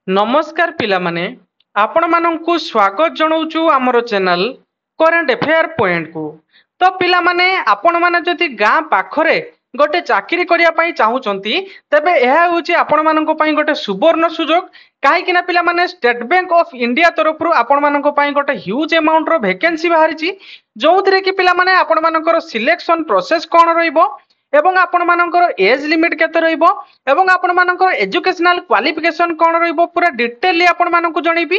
नमस्कार पिला माने आपण मानंकु स्वागत जनाऊचु आमर चैनल करेंट अफेयर पॉइंट को। तो पिला माने आपण माने जदि गाँ पाखरे गोटे चाकरी करिया पई चाहुचंती तबे एहा होची आपण मानंको पई गोटे सुवर्ण सुजोग। काहे कि ना पिला माने स्टेट बैंक ऑफ इंडिया तरफ रु आपण मानंको पई गोटे ह्यूज अमाउंट रो वैकेंसी बाहरिची जोउथरे कि पिला माने आपण मानंकर सिलेक्शन प्रोसेस कोन रहइबो एवं आपण मानंकर एज लिमिट केते रहइबो एवं आपण मानंकर एजुकेशनल क्वालिफिकेशन कोन रहइबो पूरा डिटेल आपण मानंकु जणैबी।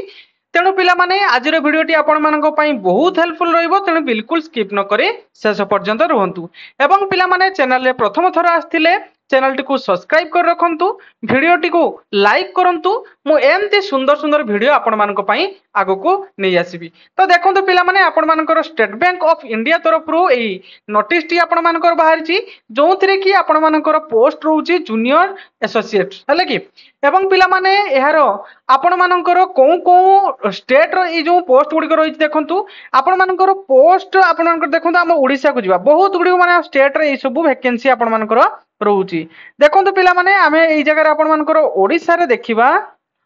तेणु पिला माने आजिर भिडियोटी आपण मानंको पई बहुत हेल्पफुल रहइबो, तेणु बिल्कुल स्किप न करे शेष पर्यंत रहंतु। एवं पिला माने चैनल रे प्रथम थर आस्थिले चैनल टी को सब्सक्राइब कर रखंतु, भिडियोटी को लाइक करंतु। मु एमती सुंदर सुंदर भिडियो आपण मानको पई आगो को नै आसीबी। तो देखंतु पिला माने आपण मानकर स्टेट बैंक ऑफ इंडिया तरफ रु एई नोटिस टी आपण मानकर बाहरिची जोंथरे कि आपण मानकर पोस्ट रहउची जूनियर एसोसिएट हले कि एवं पिला माने एहारो आपण मानकर को स्टेट रो ए जो पोस्ट गुडी रही देखंतु आपण मानकर पोस्ट आपण मानकर देखंतु हम ओडिसा को जिबा बहुत गुडी माने स्टेट रे ए सब वैकेंसी आपण मानकर रहउची। देखंतु पिला माने आमे एई जगह रे आपण मानकर ओडिसा रे देखिबा।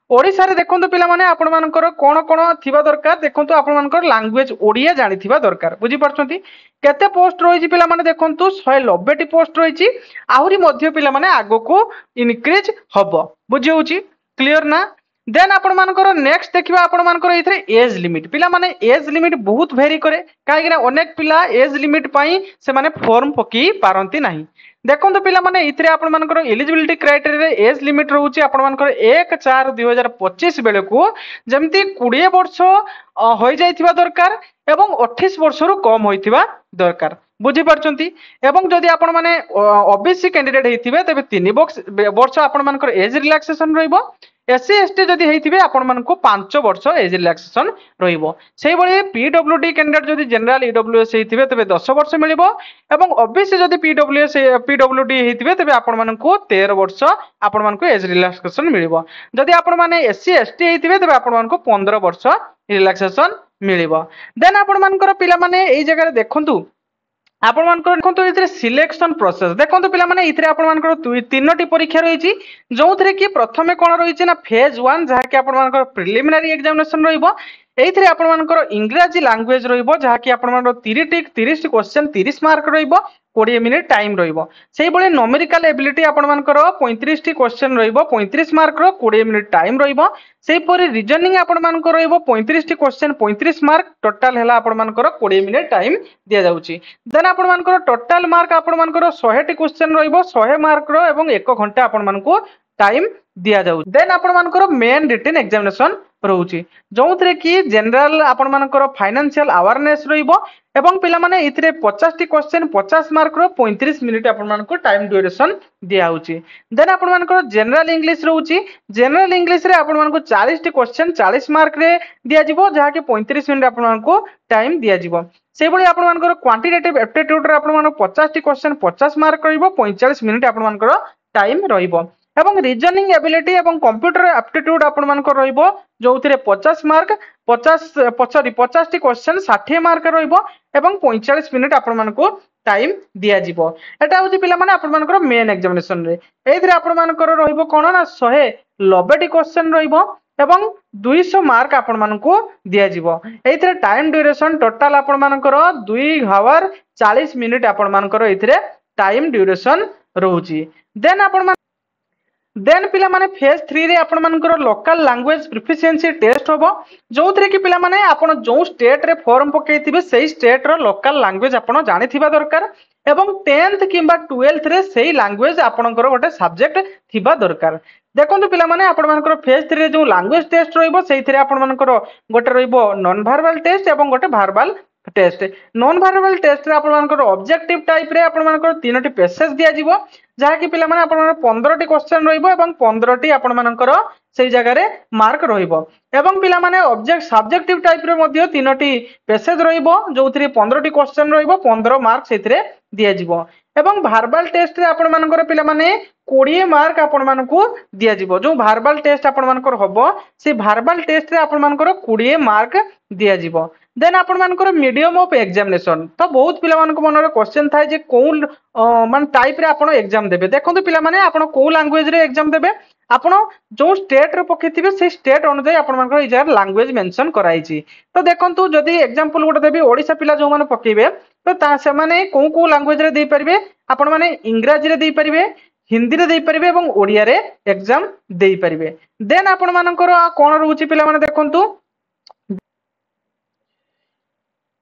ओडिसा रे देखंतु पिला माने आपण मानकर कोन कोन थिबा दरकार देखंतु आपण मानकर लैंग्वेज ओडिया जानि थिबा दरकार बुझी परछंती। केते पोस्ट रहिची पिला माने देखंतु 190 टी पोस्ट रहिची आहुरी मध्य पिला माने आगो को इनक्रीज हबो बुझी होची क्लियर ना। देन आपण मानकर नेक्स्ट देखिबा आपण मानकर इथरे एज लिमिट पिला माने एज लिमिट बहुत वेरी करे काहे कि अनेक पिला एज लिमिट पई से माने फॉर्म पकी पारंती नाही। देखंतु पिला माने इथरे आपण मानकर एलिजिबिलिटी क्राइटेरिया एज लिमिट रहउची आपण मानकर 1/4/2025 बेले को जेमती 20 वर्ष होई जाइथिबा दरकार एवं 28 वर्ष रु कम होइथिबा दरकार बुझी परछंती। एवं जदि आपण माने ओबीसी कैंडिडेट हेतिबे तबे 3 वर्ष आपण मानकर एज रिलैक्सेशन रहइबो। एससी एसटी जदि हेतिबे आपण मानको 5 वर्ष एज रिलैक्सेशन रहइबो। सेहि बळे पीडब्ल्यूडी कैंडिडेट जदि जनरल ईडब्ल्यूएस हेतिबे तबे 10 वर्ष मिलिबो एवं ओबीसी जदि पीडब्ल्यूडी हेतिबे तबे आपण मानको 13 वर्ष आपण मानको एज रिलैक्सेशन मिलिबो। जदि आपण माने एससी एसटी हेतिबे तबे आपण मानको 15 वर्ष रिलैक्सेशन मिलिबो। देन आपण मानकर पिला माने एई जगह रे देखंतु आपण मानकर देखंतु इथरे सिलेक्शन प्रोसेस देखंतु पिला माने इथरे आपण मानकर तीनोटी परीक्षा रहिची जोथरे कि प्रथमे कोन रहिची ना फेज 1 जहा कि आपण मानकर प्रिलिमिनरी एग्जामिनेशन रहिबो। एइथरे आपण मानकर इंग्रजी लैंग्वेज रहिबो जहा कि आपण मानकर 30 टी क्वेश्चन 30 मार्क रहिबो 20 मिनिट टाइम रहिबो। सेहि बळे न्यूमेरिकल एबिलिटी आपण मानकर 35 टी क्वेश्चन रहिबो 35 मार्क रो 20 मिनिट टाइम रहिबो। सेहि परे रीजनिंग आपण मानकर रहिबो 35 टी क्वेश्चन 35 मार्क टोटल हैला आपण मानकर 20 मिनिट टाइम दिया जाउची। देन आपण मानकर टोटल मार्क आपण मानकर 100 टी क्वेश्चन रहिबो 100 मार्क रो एवं 1 घंटा आपण मानको टाइम दिया जाउ। देन आपण मानकर मेन रिटन एग्जामिनेशन रहउची जोथरे कि जनरल आपण मानकर फाइनेंशियल अवेयरनेस रहिबो एवं पिला माने इथरे 50 टी क्वेश्चन 50 मार्क रो 35 मिनिट आपण मानको टाइम ड्यूरेशन दिया होची। देन आपण मानकर जनरल इंग्लिश रहउची जनरल इंग्लिश रे आपण मानको 40 टी क्वेश्चन 40 मार्क रे दिया जिवो जहा कि 35 मिनिट आपण मानको टाइम दिया जिवो। सेहि बळे आपण मानकर क्वांटिटेटिव एप्टीट्यूड रे आपण मानको 50 टी क्वेश्चन 50 मार्क रहइबो 45 मिनिट आपण मानकर टाइम रहइबो। एवं रीजनिंग एबिलिटी एवं कंप्यूटर एप्टीट्यूड आपण मानकर रहइबो जोथिरे 50 मार्क 50 टी क्वेश्चन 60 मार्क रहइबो एवं 45 मिनिट आपण मानको टाइम दिया जिवो। एटा होची पिला माने आपण मानकर मेन एग्जामिनेशन रे एइथरे आपण मानकर रहइबो कोन ना 190 टी क्वेश्चन रहइबो एवं 200 मार्क आपण मानको दिया जिवो। एइथरे टाइम ड्यूरेशन टोटल आपण मानकर 2 आवर 40 मिनिट आपण मानकर एइथरे टाइम ड्यूरेशन रहउची। देन पिला माने फेज 3 रे आपण मानकर लोकल लैंग्वेज प्रोफिशिएंसी टेस्ट होबो जोथरे कि पिला माने आपण जो स्टेट रे फॉर्म पकेइथिबे सेही स्टेट रो लोकल लैंग्वेज आपण जानिथिबा दरकार एवं 10th किबा 12th रे सेही लैंग्वेज आपणकर गोटे सब्जेक्ट थिबा दरकार। देखंतु पिला माने आपण मानकर फेज 3 रे जो लैंग्वेज टेस्ट रहइबो सेहिथरे आपण मानकर गोटे रहइबो नॉन वर्बल टेस्ट एवं गोटे verbal test. Non verbal test रे आपण मानकर ऑब्जेक्टिव टाइप रे आपण मानकर 3टी पैसेज दिया जिवो जहा कि पिला माने आपण 15 टी क्वेश्चन रहइबो एवं 15 टी आपण मानकर सेही जगह रे मार्क रहइबो एवं पिला माने ऑब्जेक्ट सब्जेक्टिव टाइप रे मध्ये 3टी पैसेज रहइबो जोथरे 15 टी क्वेश्चन रहइबो 15 मार्क सेथिरे दिया जिवो। एवं वर्बल टेस्ट रे आपण मानकर पिला माने 20 मार्क आपण मानको दिया जिवो। जो वर्बल टेस्ट आपण मानकर होबो से वर्बल टेस्ट रे आपण मानकर 20 मार्क दिया जिवो। देन आपण मानकर मीडियम ऑफ एग्जामिनेशन तो बहुत पिला मानक मनरे क्वेश्चन थाए जे कोन मान टाइप रे आपण एग्जाम देबे। देखंतु पिला माने आपण को लैंग्वेज रे एग्जाम देबे ଆପଣ जो स्टेट रे पकेइथिबे से स्टेट अनुसार आपण मानकर ए जगह लैंग्वेज मेंशन कराइछि। तो देखंतु जदि एग्जांपल गोटे देबी ओडिसा पिला जो माने पकेइबे तो ता से माने को लैंग्वेज रे देई परिबे आपण माने इंग्रजी रे देई परिबे हिंदी रे देई परिबे एवं ओडिया रे एग्जाम देई परिबे। देन आपण मानकर कोन रहउछि पिला माने देखंतु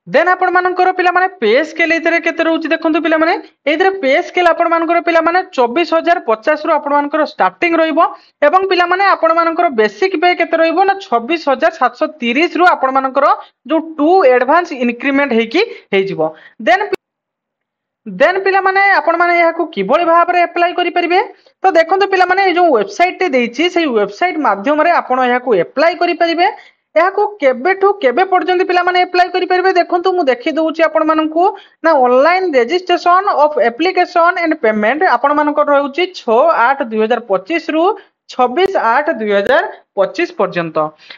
देन आपण मानकर पिला माने पे स्केल एतरे केते रहउछि देखंतु पिला माने एतरे पे स्केल आपण मानकर पिला माने 24050 रु आपण मानकर स्टार्टिंग रहिबो एवं पिला माने आपण मानकर बेसिक पे केते रहिबो ना 26730 रु आपण मानकर जो 2 एडवांस इंक्रीमेंट हेकी हेजिबो। देन पिला माने आपण माने यहा को किबोली भाव रे अप्लाई करि परिबे तो देखंतु पिला माने जो वेबसाइट ते देछि सेही वेबसाइट माध्यम रे आपण यहा को अप्लाई करि परिबे। यहा को केबेठु केबे पर्यंत पिला माने अप्लाई करि परिबे देखंतु मु देखि दउछि आपण माननकु ना online registration of application and payment आपण मानकर रहउछि 6/8/2025 रु 26/8/2025 पर्यंत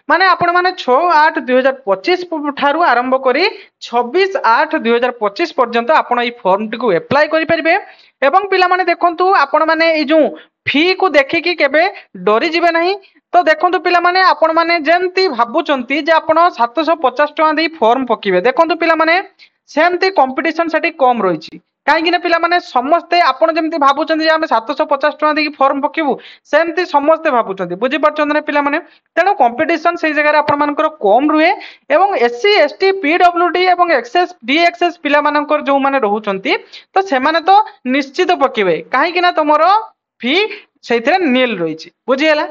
माने आपण माने 6/8/2025 ठारू आरंभ करी 26/8/2025 पर्यंत आपण ई फॉर्म टी को अप्लाई करि परिबे। एवं पिला माने देखंतु आपण माने ई जो फी को देखिकी केबे डरी जिबे नाही। तो देखंतु पिला माने आपण माने जेंती भाबुचंती जे आपण 750 टका देई फॉर्म पकिबे देखंतु पिला माने सेमती कंपटीशन सेठी कम रहिछि काहेकि ना पिला माने समस्ते आपण जेमती भाबुचंती जे हम 750 टका देई फॉर्म पकिबु सेमती समस्ते भाबुचंती बुझि परचंती ना पिला माने तेनो कंपटीशन सेही जगह रे आपण मानकर कम रुहे। एवं एससी एसटी पीडब्ल्यूडी एवं एक्सेस डीएक्सेस पिला मानकर जो माने रहउचंती तो से माने तो निश्चित पकिबे काहेकि ना तमरो फी सेथिरे नील रहिछि बुझियला।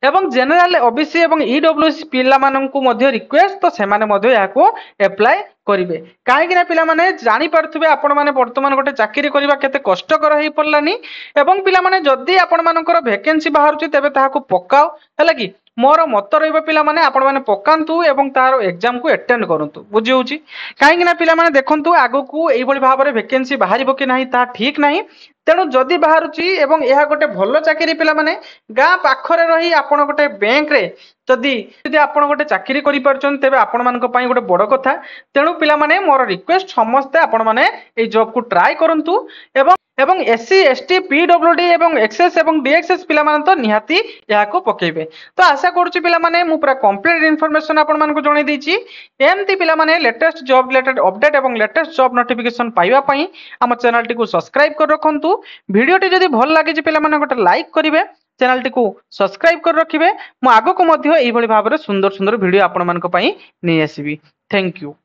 एवं जनरल ओबीसी एवं ईडब्ल्यूएस पिला माननकु मध्ये रिक्वेस्ट तो से माने मध्ये याको अप्लाई करिवे काहेकि ना पिला माने जानि परथुबे आपण माने वर्तमान गोटे चाकरी करिबा केते कष्टकर हेई पड़लानी। एवं पिला माने जदी आपण मानकर वैकेंसी बाहरुछि तेबे ताहाकु पकाओ हैला कि मोर मत रहिबा पिला माने आपण माने पकांतु एवं तार एग्जाम को अटेंड करंतु बुझि होछि काहेकि ना पिला माने देखंतु आगु एई बळी भाबरे वैकेंसी बाहरिबो कि नाही ता ठीक नाही। तेणु जदि बाहरुछि एवं यह गोटे भल चाकरी पिला माने गाँ पाखरे रही आपण गोटे बैंक रे जदि आपण गोटे चाकरी करि परछन तेबे आपण मानक पई गोटे बड़ कथा। तेणु पिला माने मोर रिक्वेस्ट समस्ते आपण माने ए जॉब को ट्राई करंतु एवं एससी एसटी पीडब्ल्यूडी एवं एक्सेस एवं डीएक्सेस पिला माने तो निहाती यहा को पकेबे। तो आशा करूछि पिला माने मु पूरा कंप्लीट इन्फॉर्मेशन आपण मानक जणै दैछि एमती पिला माने लेटेस्ट जॉब रिलेटेड अपडेट एवं लेटेस्ट जॉब नोटिफिकेशन पाइबा पई हम चैनल टी को सब्सक्राइब कर रखंतु। वीडियो टी जदि भल लागि जे पिला माने गोटे लाइक करिवे चैनल टी को सब्सक्राइब कर रखिबे मु आगो को मध्ये एई भली भाबरे सुंदर सुंदर वीडियो आपण मानक पई नै आसीबी। Thank you.